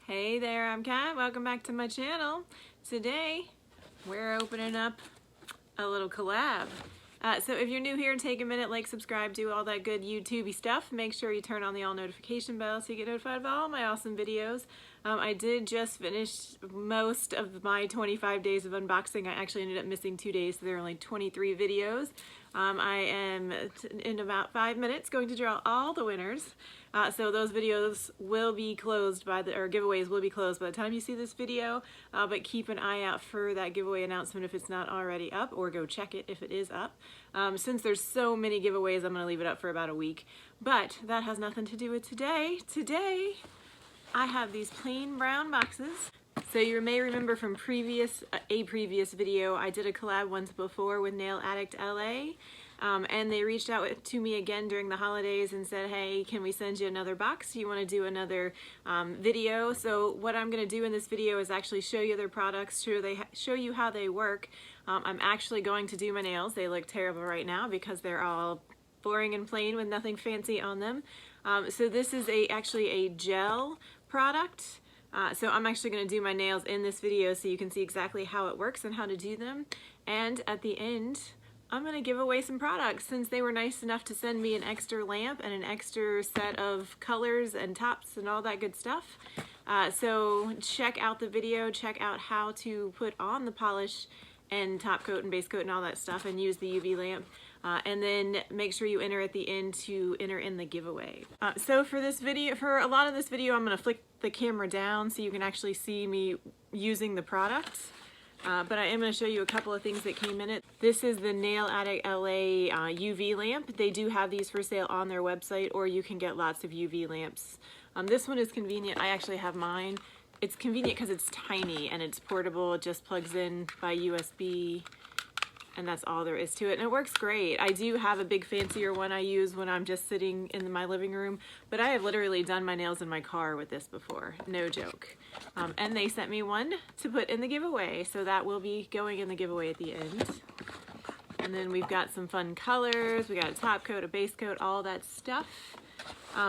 Hey there, I'm Kat. Welcome back to my channel. Today, we're opening up a little collab. So if you're new here, take a minute, like, subscribe, do all that good YouTubey stuff. Make sure you turn on the all notification bell so you get notified of all my awesome videos. I did just finish most of my 25 days of unboxing. I actually ended up missing 2 days, so there are only 23 videos. I am, in about 5 minutes, going to draw all the winners. So those videos will be closed or giveaways will be closed by the time you see this video, but keep an eye out for that giveaway announcement if it's not already up, or go check it if it is up. Since there's so many giveaways, I'm going to leave it up for about a week, but that has nothing to do with today. Today, I have these plain brown boxes. So you may remember from a previous video, I did a collab once before with Nail Addict LA. And they reached out to me again during the holidays and said, hey, can we send you another box? Do you want to do another video? So what I'm going to do in this video is actually show you their products, show you how they work. I'm actually going to do my nails. They look terrible right now because they're all boring and plain with nothing fancy on them. So this is actually a gel product. So I'm actually going to do my nails in this video so you can see exactly how it works and how to do them. And at the end, I'm going to give away some products since they were nice enough to send me an extra lamp and an extra set of colors and tops and all that good stuff. So check out the video, check out how to put on the polish and top coat and base coat and all that stuff and use the UV lamp. And then make sure you enter at the end to enter in the giveaway. So for a lot of this video, I'm going to flick the camera down so you can actually see me using the products. But I am going to show you a couple of things that came in it. This is the Nail Addict LA UV lamp. They do have these for sale on their website, or you can get lots of UV lamps. This one is convenient. I actually have mine. It's convenient because it's tiny and it's portable. It just plugs in by USB. And that's all there is to it, and it works great. I do have a big fancier one I use when I'm just sitting in my living room, but I have literally done my nails in my car with this before, no joke. And they sent me one to put in the giveaway, so that will be going in the giveaway at the end. And then we've got some fun colors, we got a top coat, a base coat, all that stuff.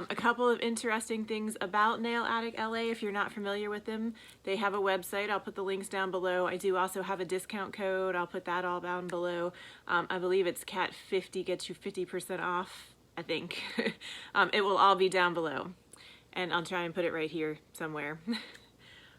A couple of interesting things about Nail Addict LA if you're not familiar with them. They have a website. I'll put the links down below. I do also have a discount code. I'll put that all down below. I believe it's CAT50 gets you 50% off, I think. It will all be down below. And I'll try and put it right here somewhere.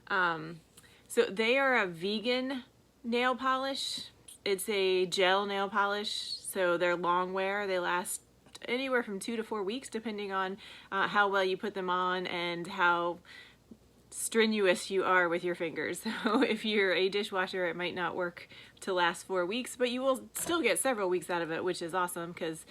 So they are a vegan nail polish. It's a gel nail polish, so they're long wear. They last anywhere from 2 to 4 weeks depending on how well you put them on and how strenuous you are with your fingers. So if you're a dishwasher, it might not work to last 4 weeks, but you will still get several weeks out of it, which is awesome because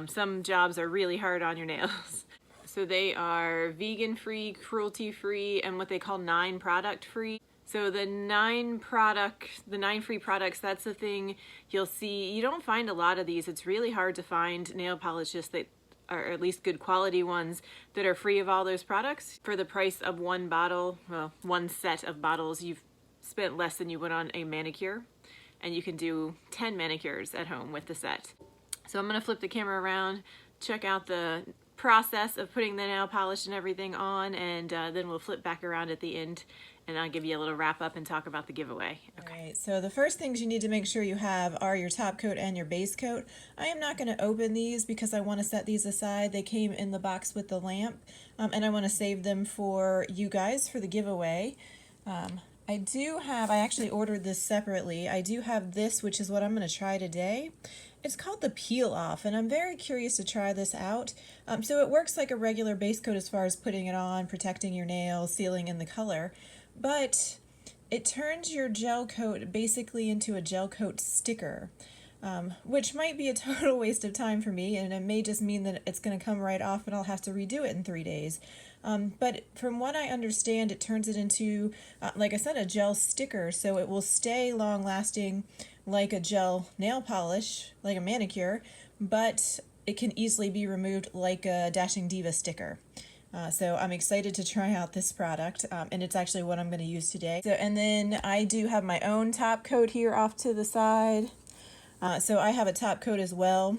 some jobs are really hard on your nails. So they are vegan free, cruelty free, and what they call 9 product free. So the 9 free products, that's the thing you'll see. You don't find a lot of these. It's really hard to find nail polishes that are at least good quality ones that are free of all those products. For the price of one bottle, well, one set of bottles, you've spent less than you would on a manicure, and you can do 10 manicures at home with the set. So I'm gonna flip the camera around, check out the process of putting the nail polish and everything on, and then we'll flip back around at the end and I'll give you a little wrap up and talk about the giveaway. Okay. All right, so the first things you need to make sure you have are your top coat and your base coat. I am not going to open these because I want to set these aside. They came in the box with the lamp, and I want to save them for you guys for the giveaway. I actually ordered this separately. I do have this, which is what I'm going to try today. It's called the Peel Off, and I'm very curious to try this out. So it works like a regular base coat as far as putting it on, protecting your nails, sealing in the color, but it turns your gel coat basically into a gel coat sticker, which might be a total waste of time for me, and it may just mean that it's going to come right off and I'll have to redo it in 3 days. But from what I understand, it turns it into, like I said, a gel sticker, so it will stay long-lasting like a gel nail polish, like a manicure, but it can easily be removed like a Dashing Diva sticker. So I'm excited to try out this product, and it's actually what I'm going to use today. So, and then I do have my own top coat here off to the side. So I have a top coat as well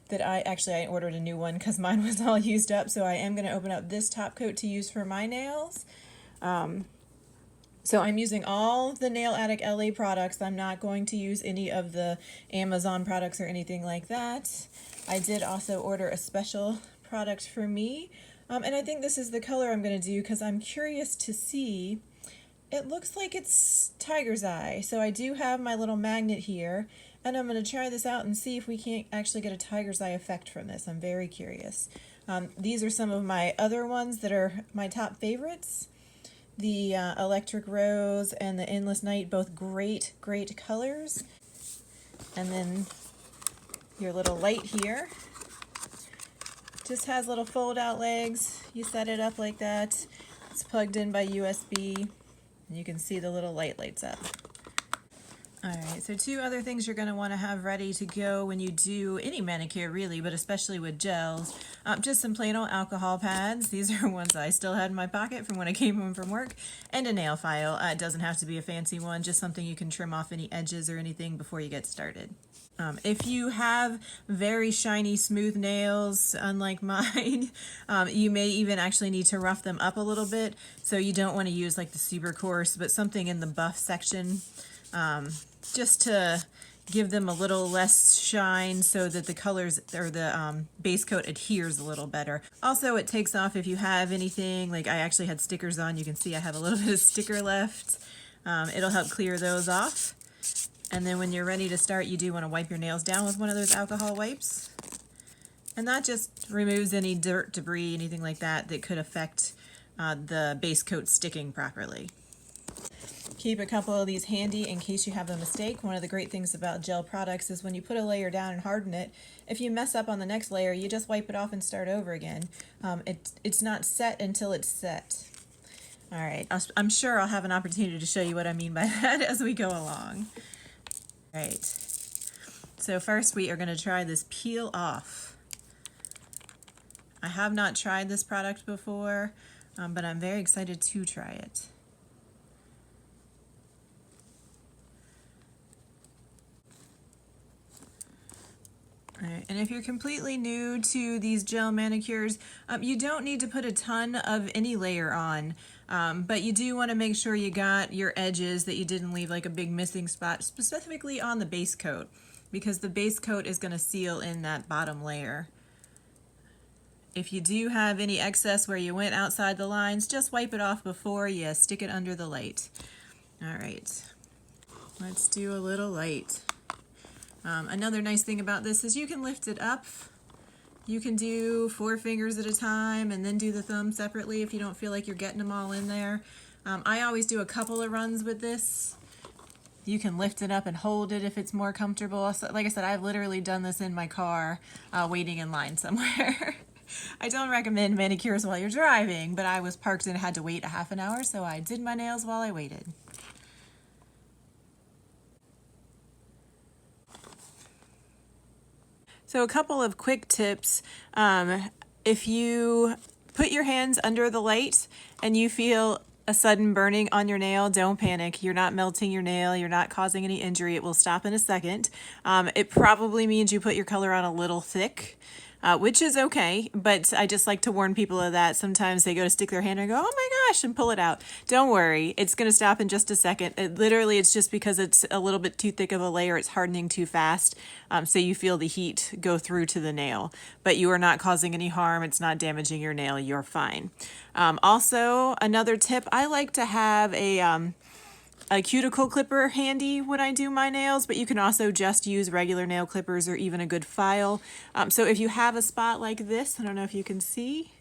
that I ordered a new one because mine was all used up. So I am going to open up this top coat to use for my nails. So I'm using all the Nail Addict LA products. I'm not going to use any of the Amazon products or anything like that. I did also order a special product for me. And I think this is the color I'm going to do because I'm curious to see. It looks like it's tiger's eye. So I do have my little magnet here. And I'm going to try this out and see if we can't actually get a tiger's eye effect from this. I'm very curious. These are some of my other ones that are my top favorites. The Electric Rose and the Endless Night, both great colors. And then your little light here. Just has little fold out legs. You set it up like that. It's plugged in by USB. And you can see the little light lights up. Alright, so two other things you're going to want to have ready to go when you do any manicure really, but especially with gels. Just some plain old alcohol pads. These are ones I still had in my pocket from when I came home from work. And a nail file. It doesn't have to be a fancy one, just something you can trim off any edges or anything before you get started. If you have very shiny, smooth nails, unlike mine, you may even actually need to rough them up a little bit. So you don't want to use like the super coarse, but something in the buff section. Just to give them a little less shine so that the colors or the base coat adheres a little better. Also, it takes off if you have anything, like I actually had stickers on. You can see I have a little bit of sticker left. It'll help clear those off. And then when you're ready to start, you do want to wipe your nails down with one of those alcohol wipes. And that just removes any dirt, debris, anything like that that could affect the base coat sticking properly. Keep a couple of these handy in case you have a mistake. One of the great things about gel products is when you put a layer down and harden it, if you mess up on the next layer, you just wipe it off and start over again. It's not set until it's set. All right, I'm sure I'll have an opportunity to show you what I mean by that as we go along. All right, so first we are going to try this peel off. I have not tried this product before, but I'm very excited to try it. Alright, and if you're completely new to these gel manicures, you don't need to put a ton of any layer on, but you do want to make sure you got your edges, that you didn't leave like a big missing spot, specifically on the base coat, because the base coat is going to seal in that bottom layer. If you do have any excess where you went outside the lines, just wipe it off before you stick it under the light. Alright, let's do a little light. Another nice thing about this is you can lift it up. You can do 4 fingers at a time and then do the thumb separately if you don't feel like you're getting them all in there. I always do a couple of runs with this. You can lift it up and hold it if it's more comfortable. So, like I said, I've literally done this in my car waiting in line somewhere. I don't recommend manicures while you're driving, but I was parked and had to wait a half an hour, so I did my nails while I waited. So a couple of quick tips. If you put your hands under the light and you feel a sudden burning on your nail, don't panic. You're not melting your nail. You're not causing any injury. It will stop in a second. It probably means you put your color on a little thick, which is okay, but I just like to warn people of that. Sometimes they go to stick their hand and go, oh my gosh, and pull it out. Don't worry, it's going to stop in just a second. It's just because it's a little bit too thick of a layer. It's hardening too fast, so you feel the heat go through to the nail. But you are not causing any harm. It's not damaging your nail. You're fine. Also, another tip, I like to have a cuticle clipper handy when I do my nails, but you can also just use regular nail clippers or even a good file. So if you have a spot like this, I don't know if you can see,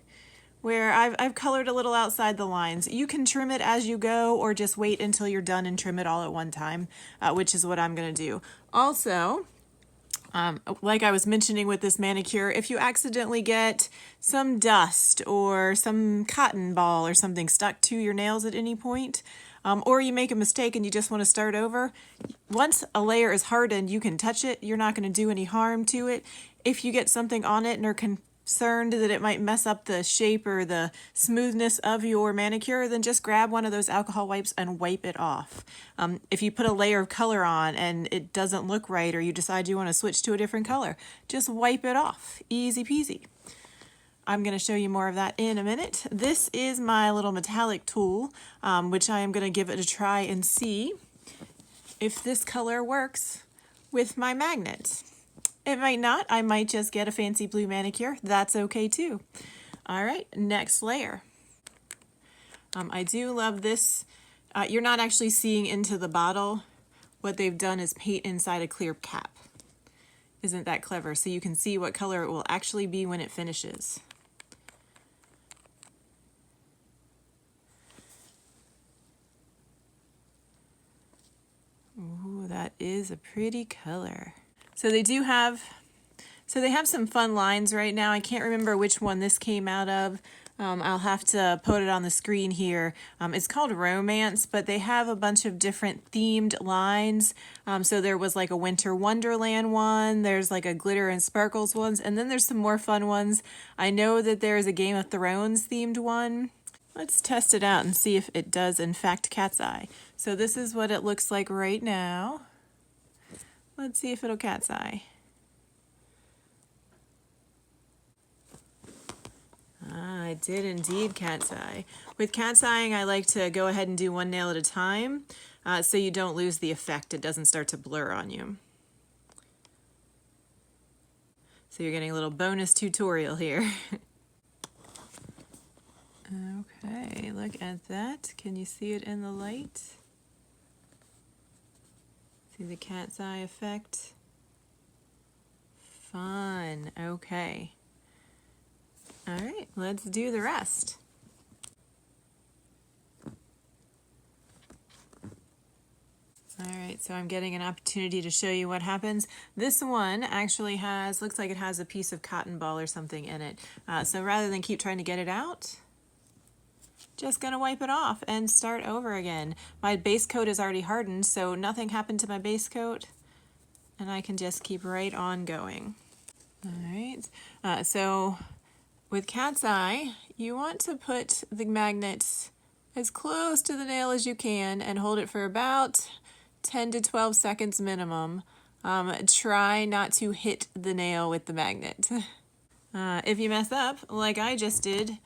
where I've colored a little outside the lines, you can trim it as you go or just wait until you're done and trim it all at one time, which is what I'm going to do. Also, like I was mentioning with this manicure, if you accidentally get some dust or some cotton ball or something stuck to your nails at any point, or you make a mistake and you just want to start over, once a layer is hardened, you can touch it. You're not going to do any harm to it. If you get something on it and are concerned that it might mess up the shape or the smoothness of your manicure, then just grab one of those alcohol wipes and wipe it off. If you put a layer of color on and it doesn't look right, or you decide you want to switch to a different color, just wipe it off. Easy peasy. I'm going to show you more of that in a minute. This is my little metallic tool, which I am going to give it a try and see if this color works with my magnet. It might not. I might just get a fancy blue manicure. That's okay too. All right, next layer. I do love this. You're not actually seeing into the bottle. What they've done is paint inside a clear cap. Isn't that clever? So you can see what color it will actually be when it finishes. Ooh, that is a pretty color. So they have some fun lines right now. I can't remember which one this came out of. I'll have to put it on the screen here. It's called Romance, but they have a bunch of different themed lines. So there was like a Winter Wonderland one, there's like a Glitter and Sparkles ones, and then there's some more fun ones. I know that there's a Game of Thrones themed one. Let's test it out and see if it does in fact cat's eye. So this is what it looks like right now. Let's see if it'll cat's eye. Ah, it did indeed cat's eye. With cat's eyeing, I like to go ahead and do one nail at a time so you don't lose the effect. It doesn't start to blur on you. So you're getting a little bonus tutorial here. Okay, look at that. Can you see it in the light? See the cat's eye effect? Fun. Okay. All right, let's do the rest. All right, so I'm getting an opportunity to show you what happens. This one actually looks like it has a piece of cotton ball or something in it. So rather than keep trying to get it out, just gonna wipe it off and start over again. My base coat is already hardened, so nothing happened to my base coat, and I can just keep right on going. All right, so with cat's eye, you want to put the magnets as close to the nail as you can and hold it for about 10 to 12 seconds minimum. Try not to hit the nail with the magnet. If you mess up, like I just did,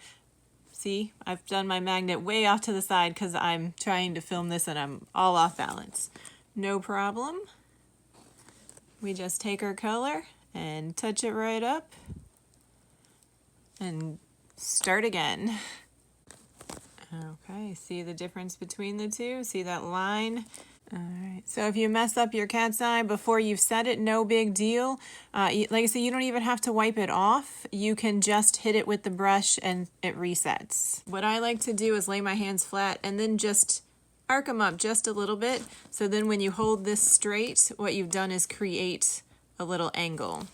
see, I've done my magnet way off to the side because I'm trying to film this and I'm all off balance. No problem. We just take our color and touch it right up and start again. Okay, see the difference between the two? See that line? All right, so if you mess up your cat's eye before you've set it, no big deal. Like I said, you don't even have to wipe it off. You can just hit it with the brush and it resets. What I like to do is lay my hands flat and then just arc them up just a little bit. So then when you hold this straight, what you've done is create a little angle.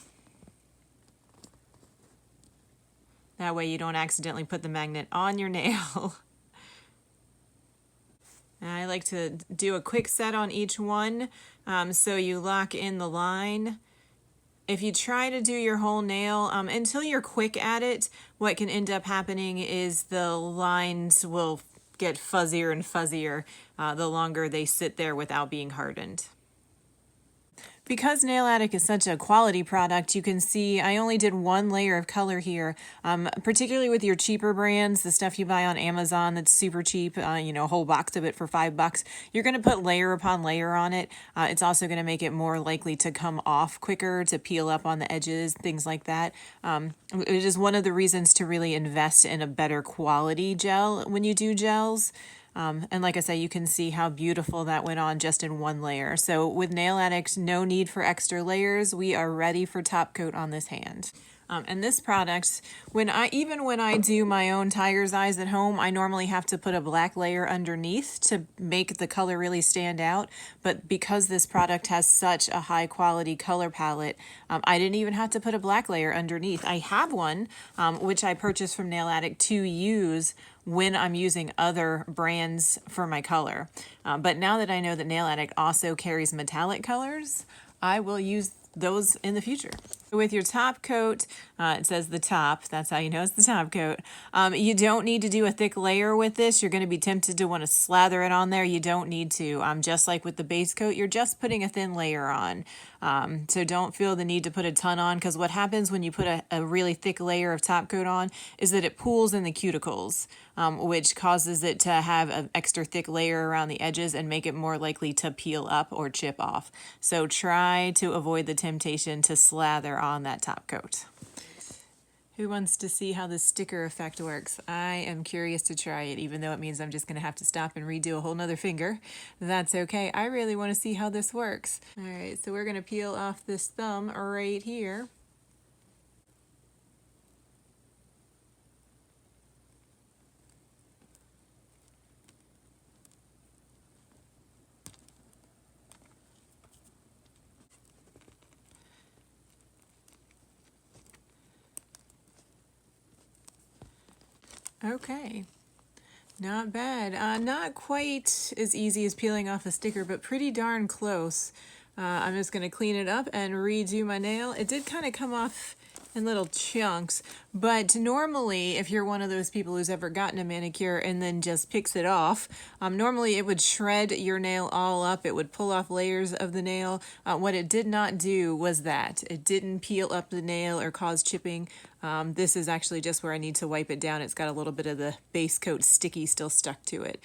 That way you don't accidentally put the magnet on your nail. And I like to do a quick set on each one so you lock in the line. If you try to do your whole nail, until you're quick at it, what can end up happening is the lines will get fuzzier and fuzzier the longer they sit there without being hardened. Because Nail Addict is such a quality product, you can see I only did one layer of color here, particularly with your cheaper brands, the stuff you buy on Amazon that's super cheap, you know, a whole box of it for $5. You're going to put layer upon layer on it. It's also going to make it more likely to come off quicker, to peel up on the edges, things like that. It is one of the reasons to really invest in a better quality gel when you do gels. And like I say, you can see how beautiful that went on just in one layer. So with Nail Addict, no need for extra layers. We are ready for top coat on this hand. And this product, even when I do my own tiger's eyes at home, I normally have to put a black layer underneath to make the color really stand out. But because this product has such a high quality color palette, I didn't even have to put a black layer underneath. I have one, which I purchased from Nail Addict to use when I'm using other brands for my color. But now that I know that Nail Addict also carries metallic colors, I will use those in the future. With your top coat, it says the top, that's how you know it's the top coat. You don't need to do a thick layer with this. You're going to be tempted to want to slather it on there. You don't need to. Just like with the base coat, you're just putting a thin layer on. So don't feel the need to put a ton on, because what happens when you put a really thick layer of top coat on is that it pools in the cuticles, which causes it to have an extra thick layer around the edges and make it more likely to peel up or chip off. So try to avoid the temptation to slather on that top coat. Who wants to see how the sticker effect works? I am curious to try it, even though it means I'm just going to have to stop and redo a whole nother finger. That's okay. I really want to see how this works. All right, so we're going to peel off this thumb right here. Okay, not bad. Not quite as easy as peeling off a sticker, but pretty darn close. I'm just going to clean it up and redo my nail. It did kind of come off in little chunks, but normally if you're one of those people who's ever gotten a manicure and then just picks it off, normally it would shred your nail all up. It would pull off layers of the nail. What it did not do was that. It didn't peel up the nail or cause chipping. This is actually just where I need to wipe it down. It's got a little bit of the base coat sticky still stuck to it.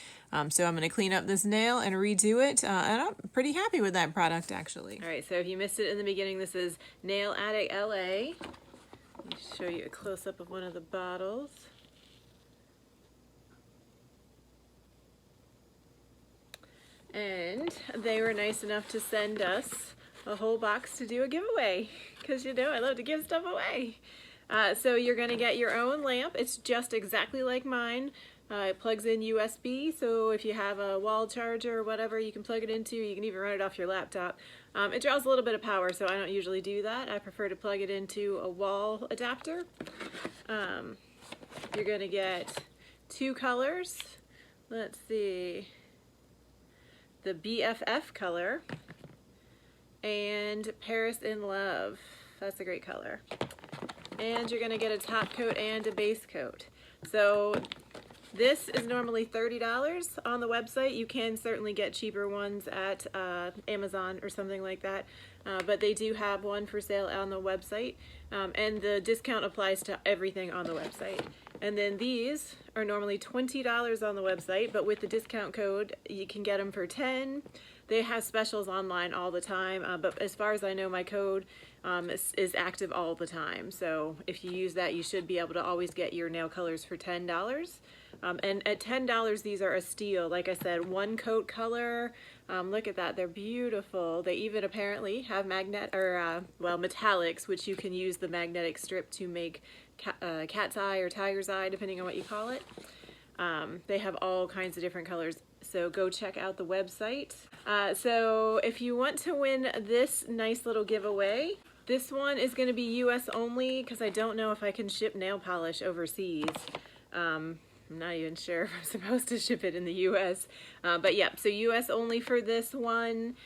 So I'm going to clean up this nail and redo it, and I'm pretty happy with that product actually. All right, so if you missed it in the beginning, this is Nail Addict LA. Let me show you a close-up of one of the bottles. And they were nice enough to send us a whole box to do a giveaway, because you know I love to give stuff away. So you're going to get your own lamp. It's just exactly like mine. It plugs in USB, so if you have a wall charger or whatever you can plug it into, you can even run it off your laptop. It draws a little bit of power, so I don't usually do that. I prefer to plug it into a wall adapter. You're going to get 2 colors. Let's see. The BFF color and Paris in Love. That's a great color. And you're going to get a top coat and a base coat. So this is normally $30 on the website. You can certainly get cheaper ones at Amazon or something like that, but they do have one for sale on the website, and the discount applies to everything on the website. And then these are normally $20 on the website, but with the discount code you can get them for $10. They have specials online all the time, but as far as I know, my code is active all the time. So if you use that, you should be able to always get your nail colors for $10. And at $10, these are a steal. Like I said, 1 coat color. Look at that, they're beautiful. They even apparently have metallics, which you can use the magnetic strip to make cat's eye or tiger's eye, depending on what you call it. They have all kinds of different colors, so go check out the website. So if you want to win this nice little giveaway, this one is going to be US only, because I don't know if I can ship nail polish overseas. I'm not even sure if I'm supposed to ship it in the US, but yeah, so US only for this one.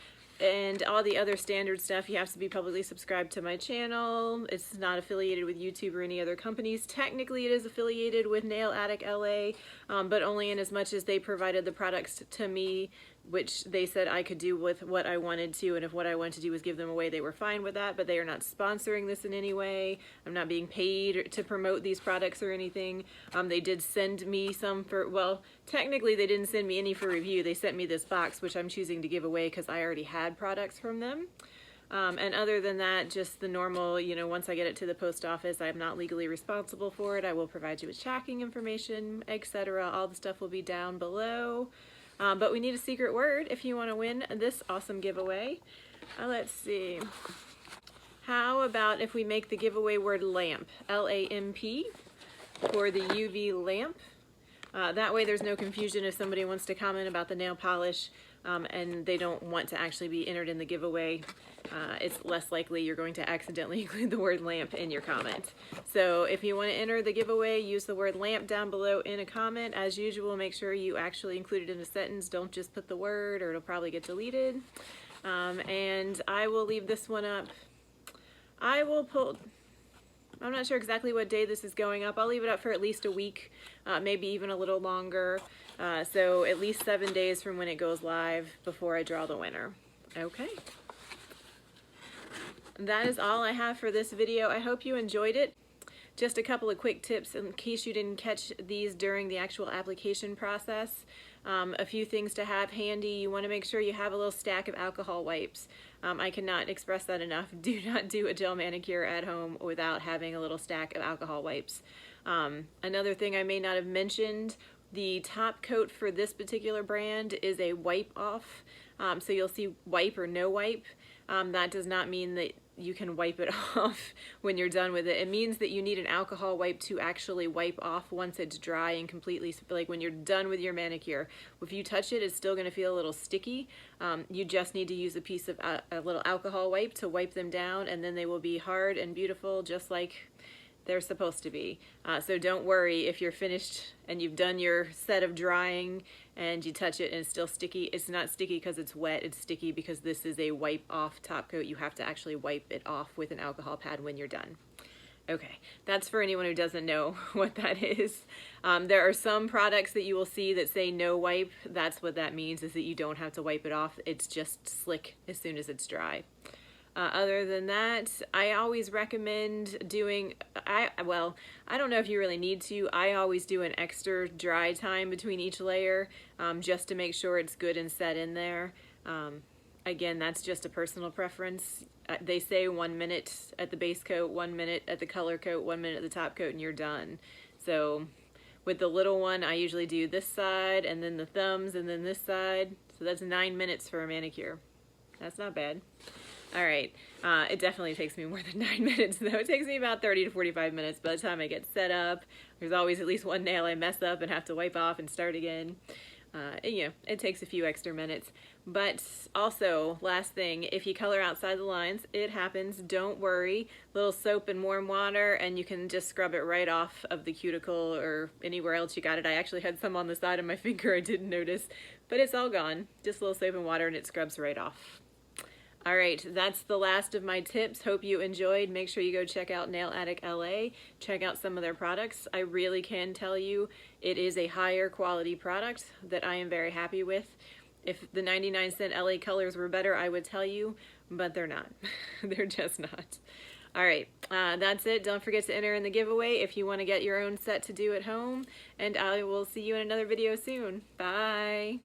And all the other standard stuff, you have to be publicly subscribed to my channel. It's not affiliated with YouTube or any other companies. Technically, it is affiliated with Nail Addict LA, but only in as much as they provided the products to me, which they said I could do with what I wanted to, and if what I wanted to do was give them away, they were fine with that, but they are not sponsoring this in any way. I'm not being paid to promote these products or anything. They did send me some for, well, technically they didn't send me any for review. They sent me this box, which I'm choosing to give away because I already had products from them. And other than that, just the normal, you know, once I get it to the post office, I'm not legally responsible for it. I will provide you with tracking information, etc. All the stuff will be down below. But we need a secret word if you want to win this awesome giveaway. Let's see. How about if we make the giveaway word lamp, L-A-M-P, for the UV lamp. That way there's no confusion if somebody wants to comment about the nail polish and they don't want to actually be entered in the giveaway. It's less likely you're going to accidentally include the word lamp in your comment. So if you want to enter the giveaway, use the word lamp down below in a comment. As usual, make sure you actually include it in a sentence. Don't just put the word or it'll probably get deleted. And I will leave this one up. I will pull, I'm not sure exactly what day this is going up. I'll leave it up for at least a week, maybe even a little longer. So at least 7 days from when it goes live before I draw the winner. Okay. That is all I have for this video. I hope you enjoyed it. Just a couple of quick tips in case you didn't catch these during the actual application process. A few things to have handy. You want to make sure you have a little stack of alcohol wipes. I cannot express that enough. Do not do a gel manicure at home without having a little stack of alcohol wipes. Another thing I may not have mentioned, the top coat for this particular brand is a wipe off. So you'll see wipe or no wipe. That does not mean that you can wipe it off when you're done with it. It means that you need an alcohol wipe to actually wipe off once it's dry and completely, like when you're done with your manicure. If you touch it, it's still going to feel a little sticky. You just need to use a piece of a little alcohol wipe to wipe them down, and then they will be hard and beautiful just like they're supposed to be. So don't worry if you're finished and you've done your set of drying and you touch it and it's still sticky. It's not sticky because it's wet, it's sticky because this is a wipe off top coat. You have to actually wipe it off with an alcohol pad when you're done. Okay, that's for anyone who doesn't know what that is. There are some products that you will see that say no wipe. That's what that means, is that you don't have to wipe it off. It's just slick as soon as it's dry. Other than that, I always recommend doing, well, I don't know if you really need to. I always do an extra dry time between each layer just to make sure it's good and set in there. Again, that's just a personal preference. They say 1 minute at the base coat, 1 minute at the color coat, 1 minute at the top coat, and you're done. So with the little one, I usually do this side and then the thumbs and then this side. So that's 9 minutes for a manicure. That's not bad. All right, it definitely takes me more than 9 minutes though. It takes me about 30 to 45 minutes by the time I get set up. There's always at least one nail I mess up and have to wipe off and start again. You know, it takes a few extra minutes. But also, last thing, if you color outside the lines, it happens, don't worry. Little soap and warm water and you can just scrub it right off of the cuticle or anywhere else you got it. I actually had some on the side of my finger I didn't notice, but it's all gone. Just a little soap and water and it scrubs right off. All right, that's the last of my tips. Hope you enjoyed. Make sure you go check out Nail Addict LA. Check out some of their products. I really can tell you it is a higher quality product that I am very happy with. If the 99-cent LA colors were better, I would tell you, but they're not. They're just not. All right, that's it. Don't forget to enter in the giveaway if you want to get your own set to do at home, and I will see you in another video soon. Bye.